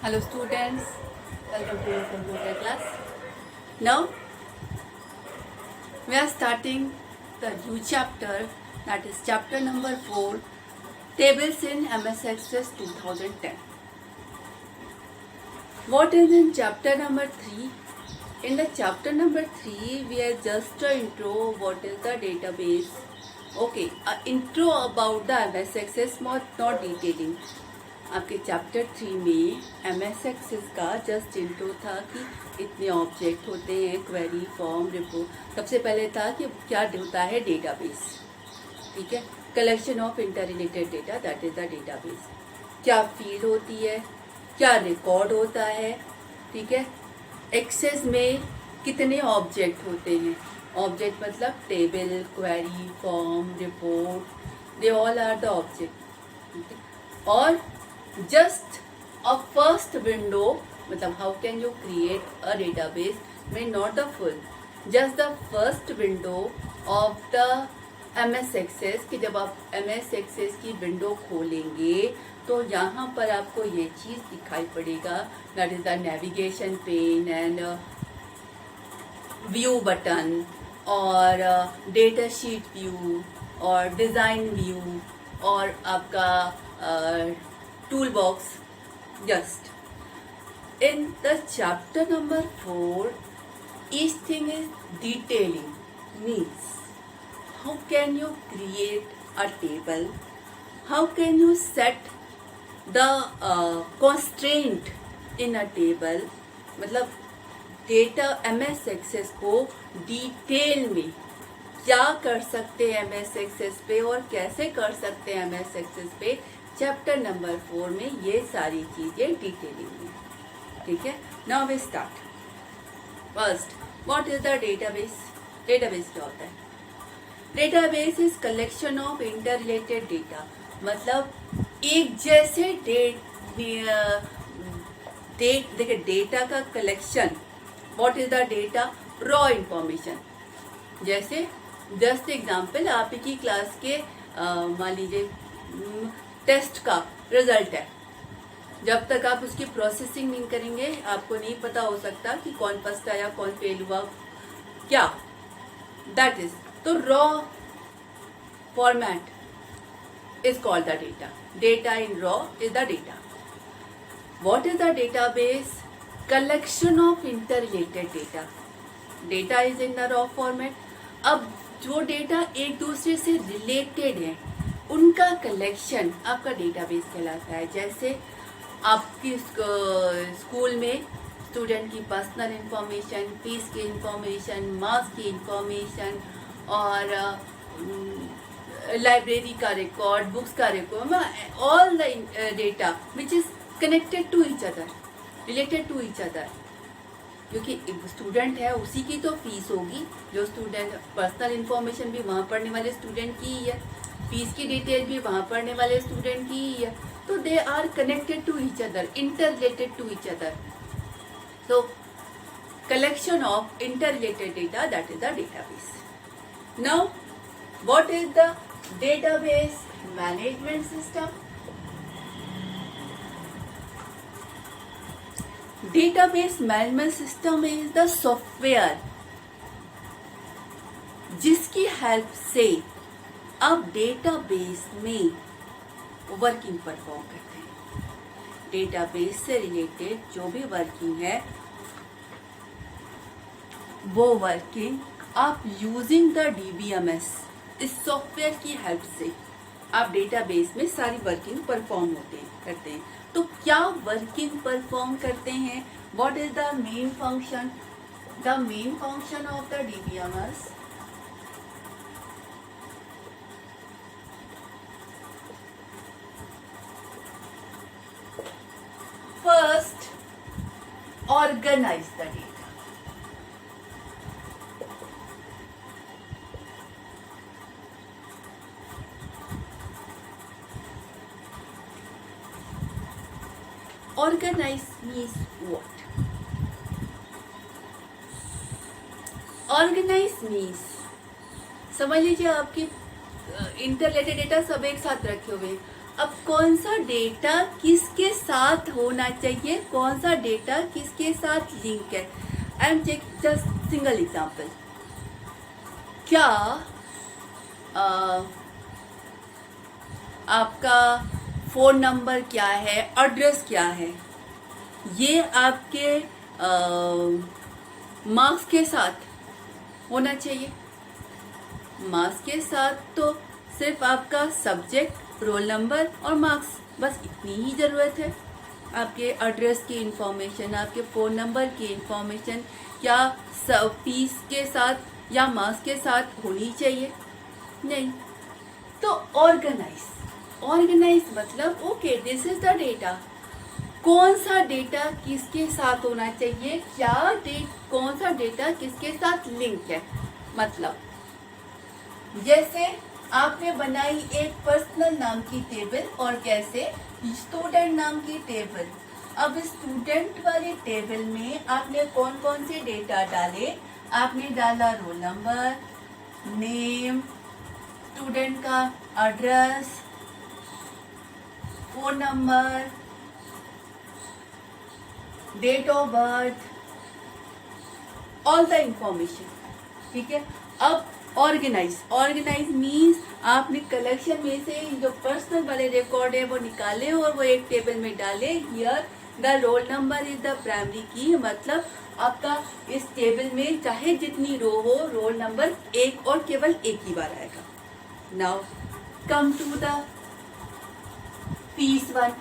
Hello students, welcome to your computer class. Now we are starting the new chapter, that is chapter number 4, Tables in MS Access 2010. What is in chapter number 3? In the chapter number 3 we are just a intro what is the database. Okay, intro about the MS Access, not detailing. आपके chapter 3 में MS access का just intro था कि इतने object होते हैं, query, form, report. सबसे पहले था कि क्या होता है डेटाबेस. ठीक है, collection of inter related data, that is the database. क्या फील्ड होती है, क्या रिकॉर्ड होता है. ठीक है, एक्सेस में कितने ऑब्जेक्ट होते हैं. ऑब्जेक्ट मतलब table, query, form, report, they all are the object. और just a first window, मतलब how can you create a database में not the full, just the first window of the MS Access. कि जब आप MS Access की window खोलेंगे तो यहाँ पर आपको ये चीज़ दिखाई पड़ेगा, that is the navigation pane and view button और डेटा शीट व्यू और डिज़ाइन व्यू और आपका toolbox. Just in the chapter number 4, each thing is detailing. Means how can you create a table, how can you set the constraint in a table. मतलब data MS access को detail में क्या कर सकते हैं MS access पे और कैसे कर सकते हैं MS एक्सेस पे, चैप्टर नंबर 4 में ये सारी चीजें डिटेलिंग में. ठीक है, now we start. First, what is the database. Database क्या होता है. Database is collection of inter related data. मतलब एक जैसे देखिए डेटा का collection. What is the data. Raw information. जैसे जस्ट एग्जाम्पल, आप की क्लास के मान लीजिए टेस्ट का रिजल्ट है. जब तक आप उसकी प्रोसेसिंग नहीं करेंगे आपको नहीं पता हो सकता कि कौन फर्स्ट आया, कौन फेल हुआ, क्या. दैट इज तो raw format is called the data. Data in raw is the data. What is the database. Collection of inter related data. Data is in the raw format. अब जो data एक दूसरे से related है उनका collection आपका database कहलाता है. जैसे आपकी स्कूल में स्टूडेंट की पर्सनल इंफॉर्मेशन, फीस की इंफॉर्मेशन, मार्क्स की इंफॉर्मेशन और लाइब्रेरी का रिकॉर्ड, बुक्स का record, all the data which is connected to each other, related to each other. क्योंकि स्टूडेंट है उसी की तो फीस होगी. जो स्टूडेंट पर्सनल इंफॉर्मेशन भी वहाँ पढ़ने वाले स्टूडेंट की ही है, फीस की डिटेल भी वहाँ पढ़ने वाले स्टूडेंट की ही है. तो they are connected to each other, inter related to each other. So collection of inter related data, that is the database. Now what is the database management system. Database management system is the software जिसकी help से आप database में working perform करते हैं. Database से related जो भी working है वो वर्किंग आप यूजिंग द DBMS, इस सॉफ्टवेयर की हेल्प से आप डेटाबेस में सारी वर्किंग परफॉर्म करते हैं. तो क्या वर्किंग परफॉर्म करते हैं. What is the main function. The main function of the DBMS. First, organize the data. Organize means what? Organize means, समझ लीजिए आपकी इंटर रिलेटेड डेटा सब एक साथ रखे हुए हैं. अब कौन सा डेटा किसके साथ होना चाहिए, कौन सा डेटा किसके साथ लिंक है। I am take just single example. क्या आपका फ़ोन नंबर क्या है, एड्रेस क्या है, ये आपके मार्क्स के साथ होना चाहिए। मार्क्स के साथ तो सिर्फ आपका सब्जेक्ट, रोल नंबर और मार्क्स, बस इतनी ही ज़रूरत है। आपके एड्रेस की इंफॉर्मेशन, आपके फ़ोन नंबर की इंफॉर्मेशन क्या फीस के साथ या मार्क्स के साथ होनी चाहिए? नहीं। तो ऑर्गेनाइज मतलब okay, this is the data. कौन सा डेटा किसके साथ होना चाहिए, कौन सा डेटा किसके साथ लिंक है। मतलब जैसे आपने बनाई एक पर्सनल नाम की टेबल, और कैसे, स्टूडेंट नाम की टेबल। अब स्टूडेंट वाली टेबल में आपने कौन कौन से डेटा डाले? आपने डाला रोल नंबर, नेम, स्टूडेंट का address, phone number, date of birth, all the information. ठीक है। अब ऑर्गेनाइज मीन्स आपने कलेक्शन में से जो पर्सनल वाले रिकॉर्ड है वो निकाले और वो एक टेबल में डाले। Here the roll number is the primary की, मतलब आपका इस टेबल में चाहे जितनी रो हो, रोल नंबर एक और केवल एक ही बार आएगा। Now come to the fees one.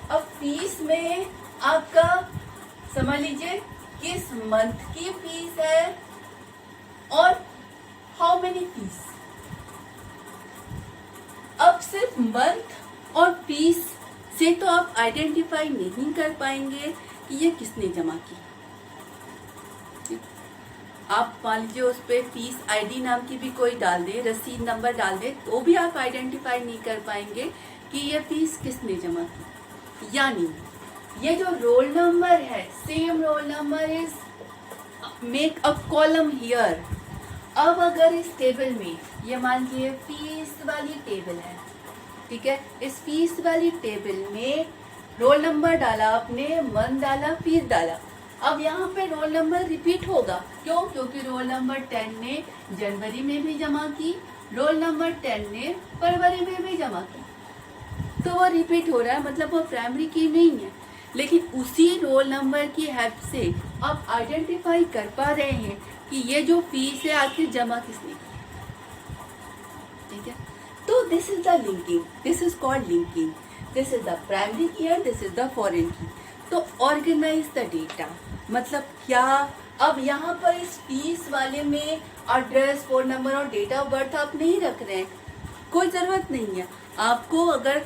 अब फीस में आपका समझ लीजिए किस मंथ की फीस है और हाउ मेनी फीस। अब सिर्फ मंथ और फीस से तो आप आइडेंटिफाई नहीं कर पाएंगे कि ये किसने जमा की। आप मान लीजिए उस पर फीस आईडी नाम की भी कोई डाल दे, रसीद नंबर डाल दे, तो भी आप आइडेंटिफाई नहीं कर पाएंगे कि ये फीस किसने जमा की। यानी ये जो रोल नंबर है, same roll number is make a column here. अब अगर इस टेबल में ये मान लीजिए फीस वाली टेबल है, ठीक है, इस फीस वाली टेबल में रोल नंबर डाला आपने, मंथ डाला, फीस डाला। अब यहाँ पे रोल नंबर रिपीट होगा। क्यों? क्योंकि रोल नंबर 10 ने जनवरी में भी जमा की, रोल नंबर 10 ने फरवरी में भी जमा की, तो वो रिपीट हो रहा है, मतलब वो प्राइमरी की नहीं है। लेकिन उसी रोल नंबर की हेल्प से आप आइडेंटिफाई कर पा रहे हैं कि ये जो फीस है आखिर जमा किसने की। ठीक है। तो this is the linking, this is called linking. This is the primary key है, दिस इज द फॉरेन की। तो ऑर्गेनाइज द डेटा मतलब क्या? अब यहाँ पर इस फीस वाले में एड्रेस, फोन नंबर और डेट ऑफ बर्थ आप नहीं रख रहे हैं, कोई ज़रूरत नहीं है। आपको अगर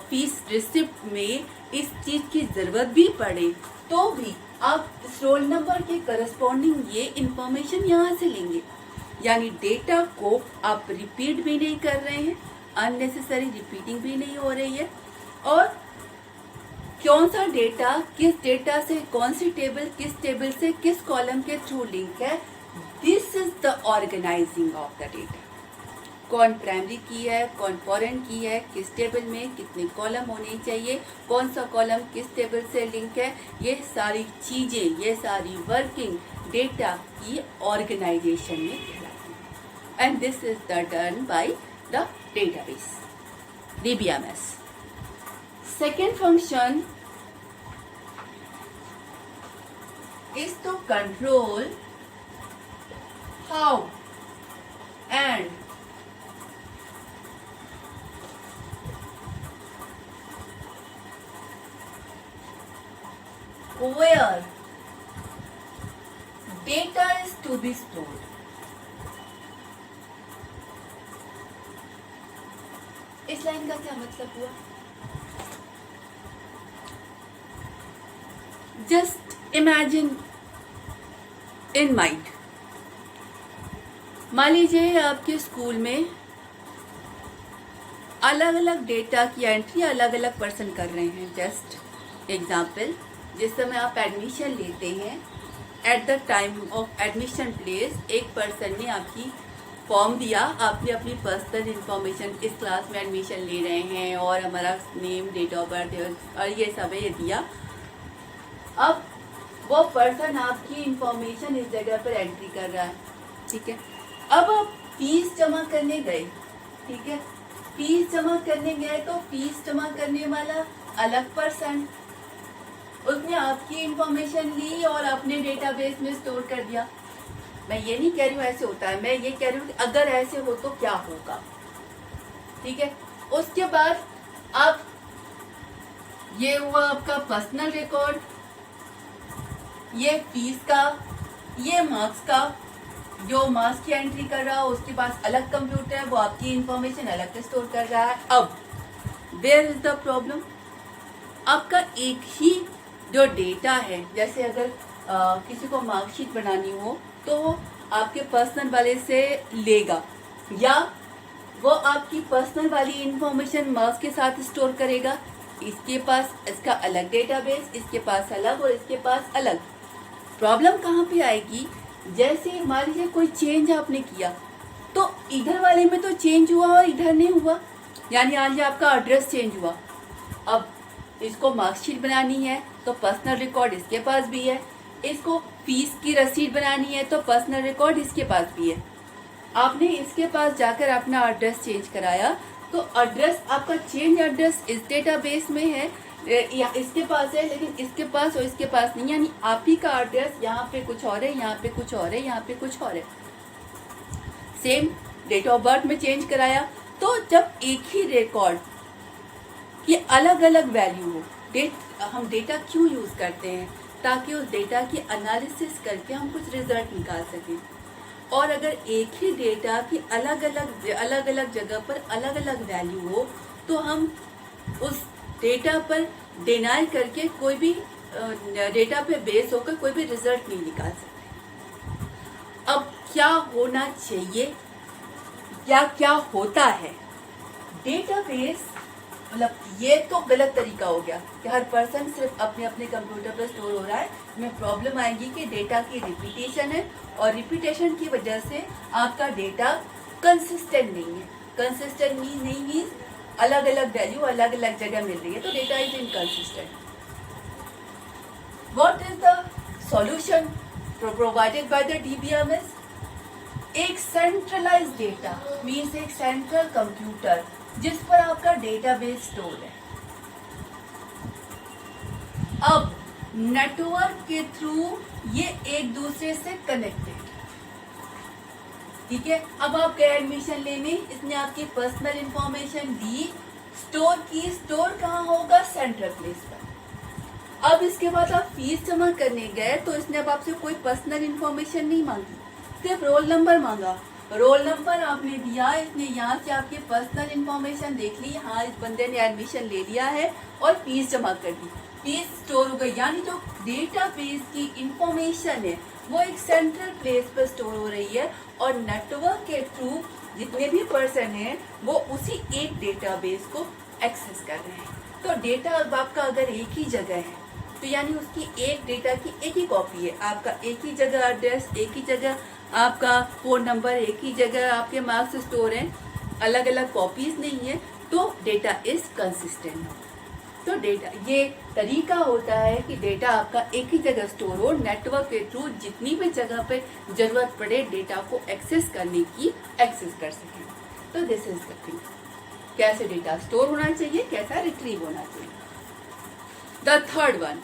फीस रिसिप्ट में इस चीज़ की ज़रूरत भी पड़े तो भी आप इस रोल नंबर के करस्पॉन्डिंग ये इंफॉर्मेशन यहाँ से लेंगे। यानी डेटा को आप रिपीट भी नहीं कर रहे हैं, अननेसेसरी रिपीटिंग भी नहीं हो रही है। और कौन सा डेटा किस डेटा से, कौन सी टेबल किस टेबल से किस कॉलम के थ्रू लिंक है, this is the organising of the data. कौन प्राइमरी की है, कौन फॉरेन की है, किस टेबल में कितने कॉलम होने चाहिए, कौन सा कॉलम किस टेबल से लिंक है, ये सारी चीज़ें, ये सारी वर्किंग डेटा की ऑर्गेनाइजेशन में कहलाती है। And this is the done by the database, DBMS। Second function is to control how and where data is to be stored. इस लाइन का क्या मतलब हुआ? जस्ट इमेजिन इन माइंड, मान लीजिए आपके स्कूल में अलग अलग डेटा की एंट्री अलग अलग पर्सन कर रहे हैं। जस्ट एग्जाम्पल, जिस समय आप एडमिशन लेते हैं, at the time of admission place एक पर्सन ने आपकी फॉर्म दिया, आपने अपनी पर्सनल इंफॉर्मेशन, किस क्लास में एडमिशन ले रहे हैं और हमारा नेम, डेट ऑफ बर्थ और ये सब ये दिया। अब वो पर्सन आपकी इंफॉर्मेशन इस जगह पर एंट्री कर रहा है, ठीक है। अब आप फीस जमा करने गए, ठीक है, फीस जमा करने गए तो फीस जमा करने वाला अलग पर्सन, उसने आपकी इंफॉर्मेशन ली और अपने डेटाबेस में स्टोर कर दिया। मैं ये नहीं कह रही हूँ ऐसे होता है, मैं ये कह रही हूँ कि अगर ऐसे हो तो क्या होगा, ठीक है। उसके बाद आप, ये हुआ आपका पर्सनल रिकॉर्ड, ये फीस का, ये मार्क्स का। जो मार्क्स की एंट्री कर रहा है उसके पास अलग कंप्यूटर है, वो आपकी इंफॉर्मेशन अलग से स्टोर कर रहा है। अब वेयर इज द प्रॉब्लम, आपका एक ही जो डेटा है, जैसे अगर किसी को मार्कशीट बनानी हो तो वो आपके पर्सनल वाले से लेगा, या वो आपकी पर्सनल वाली इंफॉर्मेशन मार्क्स के साथ स्टोर करेगा। इसके पास इसका अलग डेटाबेस, इसके पास अलग और इसके पास अलग। प्रॉब्लम कहाँ पे आएगी, जैसे मान लीजिए कोई चेंज आपने किया तो इधर वाले में तो चेंज हुआ और इधर नहीं हुआ, यानी आज आपका एड्रेस चेंज हुआ। अब इसको मार्कशीट बनानी है तो पर्सनल रिकॉर्ड इसके पास भी है, इसको फीस की रसीद बनानी है तो पर्सनल रिकॉर्ड इसके पास भी है। आपने इसके पास जाकर अपना एड्रेस चेंज कराया तो एड्रेस आपका चेंज एड्रेस इस डेटाबेस में है या इसके पास है, लेकिन इसके पास और इसके पास नहीं, यानी आप ही का एड्रेस यहाँ पे कुछ और है, यहाँ पे कुछ और है, यहाँ पे कुछ और है। सेम डेट ऑफ बर्थ में चेंज कराया तो जब एक ही रिकॉर्ड की अलग अलग वैल्यू हो, हम डेटा क्यों यूज करते हैं, ताकि उस डेटा की एनालिसिस करके हम कुछ रिजल्ट निकाल सकें। और अगर एक ही डेटा की अलग अलग जगह पर अलग अलग वैल्यू हो तो हम उस डेटा पर डिनाई करके कोई भी डेटा पे बेस होकर कोई भी रिजल्ट नहीं निकाल सकते। अब क्या होना चाहिए या क्या होता है, डेटाबेस मतलब ये तो गलत तरीका हो गया कि हर पर्सन सिर्फ अपने अपने कंप्यूटर पर स्टोर हो रहा है। इसमें प्रॉब्लम आएगी कि डेटा की रिपीटेशन है और रिपीटेशन की वजह से आपका डेटा कंसिस्टेंट नहीं है। कंसिस्टेंट नहीं मीन्स अलग अलग वैल्यू अलग अलग जगह मिल रही है, तो data is inconsistent. What is the solution provided by the DBMS? एक सेंट्रलाइज डेटा मीन्स एक सेंट्रल कंप्यूटर जिस पर आपका डेटाबेस स्टोर है। अब नेटवर्क के थ्रू ये एक दूसरे से कनेक्टेड, ठीक है। अब आप गए एडमिशन लेने, इसने आपकी पर्सनल इंफॉर्मेशन ली, स्टोर की, स्टोर कहाँ होगा, सेंट्रल प्लेस पर। अब इसके बाद आप फीस जमा करने गए तो इसने अब आपसे कोई पर्सनल इंफॉर्मेशन नहीं मांगी, सिर्फ रोल नंबर मांगा। रोल नंबर आपने दिया, इसने यहाँ से आपकी पर्सनल इंफॉर्मेशन देख ली, हाँ इस बंदे ने एडमिशन ले लिया है, और फीस जमा कर दी, फीस स्टोर हो गई। यानी जो डेटाबेस की इंफॉर्मेशन है वो एक सेंट्रल प्लेस पर स्टोर हो रही है और नेटवर्क के थ्रू जितने भी पर्सन हैं वो उसी एक डेटाबेस को एक्सेस कर रहे हैं। तो डेटा अब आपका अगर एक ही जगह है तो यानी उसकी एक डेटा की एक ही कॉपी है, आपका एक ही जगह एड्रेस, एक ही जगह आपका फोन नंबर, एक ही जगह आपके मार्क्स स्टोर हैं, अलग अलग कॉपीज नहीं है, तो डेटा इज कंसिस्टेंट। तो डेटा ये तरीका होता है कि डेटा आपका एक ही जगह स्टोर हो, नेटवर्क के थ्रू जितनी भी जगह पे जरूरत पड़े डेटा को एक्सेस करने की एक्सेस कर सकें। तो दिस इज द थिंग, कैसे डेटा स्टोर होना चाहिए, कैसा रिट्रीव होना चाहिए। The third one,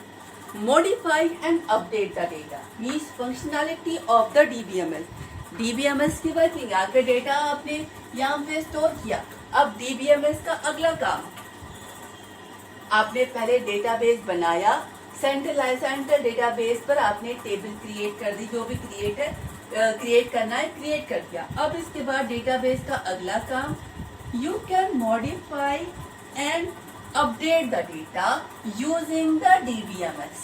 modify and update the data means functionality of the DBMS. DBMS की बात नहीं, आपके डेटा आपने यहाँ पे स्टोर किया। अब DBMS का अगला काम, आपने पहले डेटाबेस बनाया, सेंट्रल डेटाबेस पर आपने टेबल क्रिएट कर दी, जो भी क्रिएट करना है क्रिएट कर दिया। अब इसके बाद डेटाबेस का अगला काम, you can modify and update the data using the DBMS।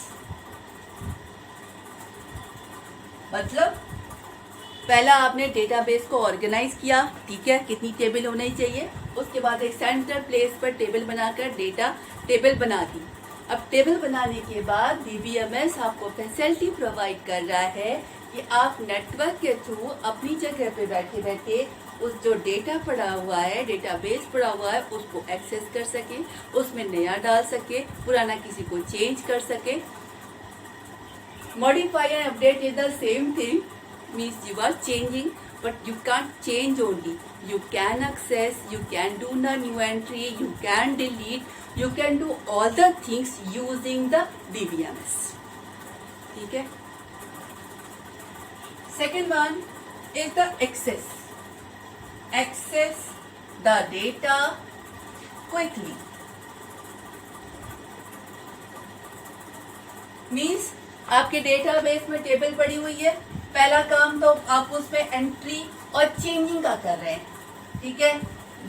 मतलब पहला आपने डेटाबेस को ऑर्गेनाइज किया, ठीक है, कितनी टेबल होनी चाहिए, उसके बाद एक सेंट्रल प्लेस पर टेबल बनाकर टेबल बना दी। अब टेबल बनाने के बाद DBMS आपको फैसिलिटी प्रोवाइड कर रहा है कि आप नेटवर्क के थ्रू अपनी जगह पे बैठे बैठे उस जो डेटा पड़ा हुआ है, डेटाबेस पड़ा हुआ है, उसको एक्सेस कर सके, उसमें नया डाल सके, पुराना किसी को चेंज कर सके. Modify and update is the same thing, means you are changing, but you can't change only. You can access, you can do the new entry, you can delete, you can do all the things using the DBMS. ठीक है. Second one is the access. Access the data quickly. Means आपके database में table पड़ी हुई है, पहला काम तो आप उसमें एंट्री और चेंजिंग का कर रहे हैं. ठीक है.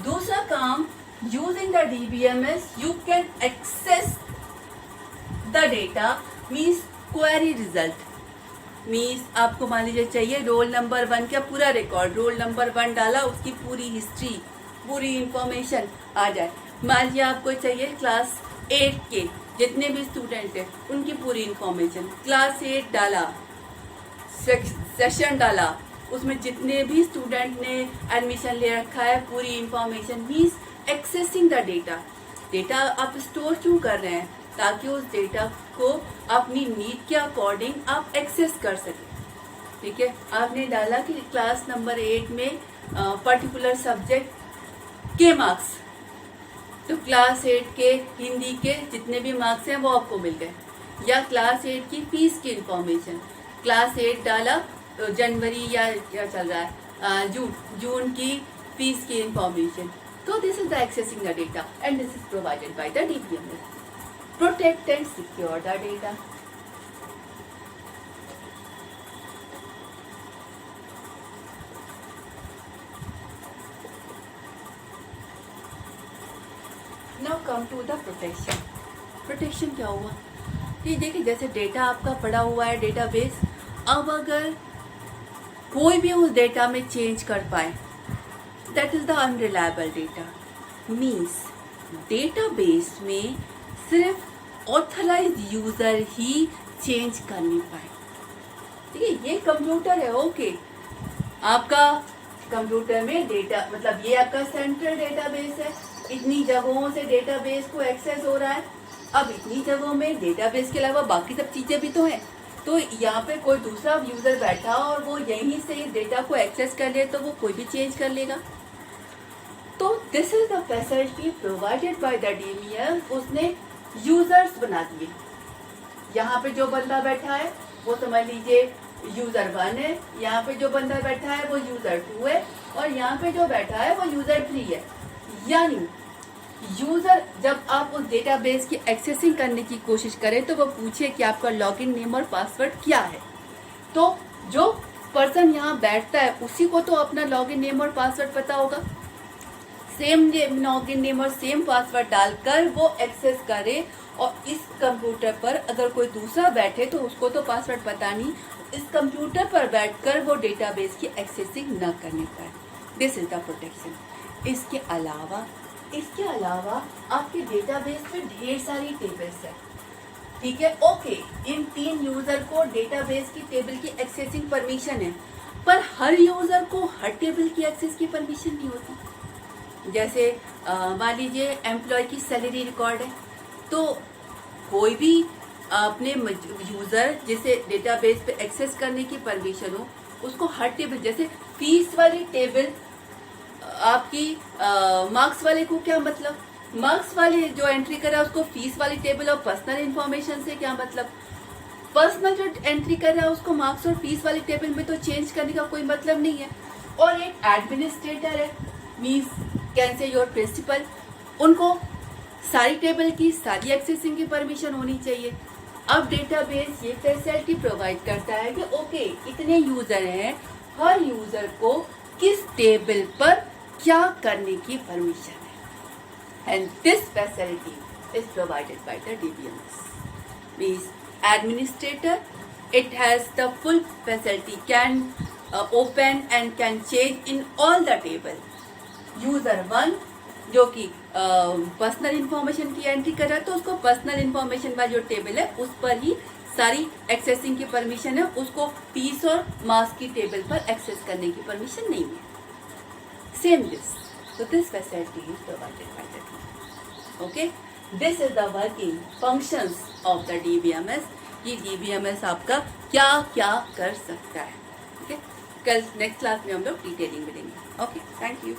दूसरा काम, using the DBMS you can access the data, means query result. Means आपको मान लीजिए चाहिए रोल नंबर 1 का पूरा रिकॉर्ड, रोल नंबर 1 डाला, उसकी पूरी हिस्ट्री, पूरी इंफॉर्मेशन आ जाए. मान लीजिए आपको चाहिए क्लास 8 के जितने भी स्टूडेंट हैं उनकी पूरी इंफॉर्मेशन. क्लास 8 डाला, सेशन डाला, उसमें जितने भी स्टूडेंट ने एडमिशन ले रखा है पूरी information. Means accessing the data. Data आप स्टोर क्यों कर रहे हैं? ताकि उस डेटा को अपनी नीड के अकॉर्डिंग आप एक्सेस कर सकें. ठीक है. आपने डाला कि क्लास नंबर 8 में पर्टिकुलर सब्जेक्ट के मार्क्स, तो क्लास 8 के हिंदी के जितने भी मार्क्स हैं वो आपको मिल गए. या क्लास 8 की फीस की इंफॉर्मेशन, क्लास 8 डाला जनवरी या क्या चल रहा है जून की फीस की इंफॉर्मेशन. तो this is the accessing the data and this is provided by the DBMS. Protect and secure the data. Now come to the protection. Protection क्या हुआ? ये देखिए, जैसे डेटा आपका पड़ा हुआ है डेटाबेस, अब अगर कोई भी उस डेटा में चेंज कर पाए, that is the unreliable data. Means database में सिर्फ ऑथराइज यूजर ही चेंज कर नहीं पाए. ठीक है. ये कंप्यूटर है. ओके. आपका कंप्यूटर में डेटा, मतलब ये आपका सेंट्रल डेटाबेस है, इतनी जगहों से डेटाबेस को एक्सेस हो रहा है. अब इतनी जगहों में डेटाबेस के अलावा बाकी सब चीजें भी तो हैं. तो यहाँ पे कोई दूसरा यूजर बैठा और वो यहीं से इस डेटा को एक्सेस कर ले तो वो कोई भी चेंज कर लेगा. तो this is the facility provided by the DBMS. उसने यूजर्स बना दिए. यहाँ पे जो बंदा बैठा है वो समझ लीजिए यूजर 1 है, यहाँ पे जो बंदा बैठा है वो यूजर 2 है, और यहाँ पे जो बैठा है वो यूजर 3 है. यानी यूजर जब आप उस डेटाबेस की एक्सेसिंग करने की कोशिश करें तो वो पूछे कि आपका लॉगिन नेम और पासवर्ड क्या है. तो जो पर्सन यहाँ बैठता है उसी को तो अपना लॉगिन नेम और पासवर्ड पता होगा. सेम लॉगिन नेम और सेम पासवर्ड डालकर वो एक्सेस करे, और इस कंप्यूटर पर अगर कोई दूसरा बैठे तो उसको तो पासवर्ड पता नहीं, इस कंप्यूटर पर बैठकर वो डेटाबेस की एक्सेसिंग न करने पाए. This is the protection. इसके अलावा आपके डेटाबेस में ढेर सारी टेबल्स है. ठीक है. ओके. इन 3 यूजर को डेटाबेस की टेबल की एक्सेसिंग परमिशन है, पर हर यूजर को हर टेबल की एक्सेस की परमिशन नहीं होती. जैसे मान लीजिए एम्प्लॉय की सैलरी रिकॉर्ड है, तो कोई भी अपने यूजर जिसे डेटाबेस पे एक्सेस करने की परमिशन हो उसको हर टेबल, जैसे फीस वाली टेबल आपकी मार्क्स वाले को क्या मतलब, मार्क्स वाले जो एंट्री कर रहा है उसको फीस वाली टेबल और पर्सनल इंफॉर्मेशन से क्या मतलब, पर्सनल जो एंट्री कर रहा है उसको मार्क्स और फीस वाली टेबल में तो चेंज करने का कोई मतलब नहीं है. और एक एडमिनिस्ट्रेटर है, means can say your principal, उनको सारी टेबल की सारी एक्सेसिंग की परमिशन होनी चाहिए. अब डेटाबेस ये फैसिलिटी प्रोवाइड करता है कि ओके इतने यूजर हैं, हर यूजर को किस टेबल पर क्या करने की परमिशन है. And this facility is provided by the DBMS. Means administrator, it has the full facility, can open and can change in all the table. User 1 जो कि पर्सनल इंफॉर्मेशन की एंट्री कर रहा है तो उसको पर्सनल इंफॉर्मेशन वाली जो टेबल है उस पर ही सारी एक्सेसिंग की परमिशन है, उसको पीस और मास की टेबल पर एक्सेस करने की परमिशन नहीं है. Same this, so this facility is provided by the DBMS. Okay, this is the working functions of the DBMS. ये DBMS आपका क्या क्या कर सकता है. ओके, कल नेक्स्ट क्लास में हम लोग डिटेलिंग मिलेंगे. Okay, thank you.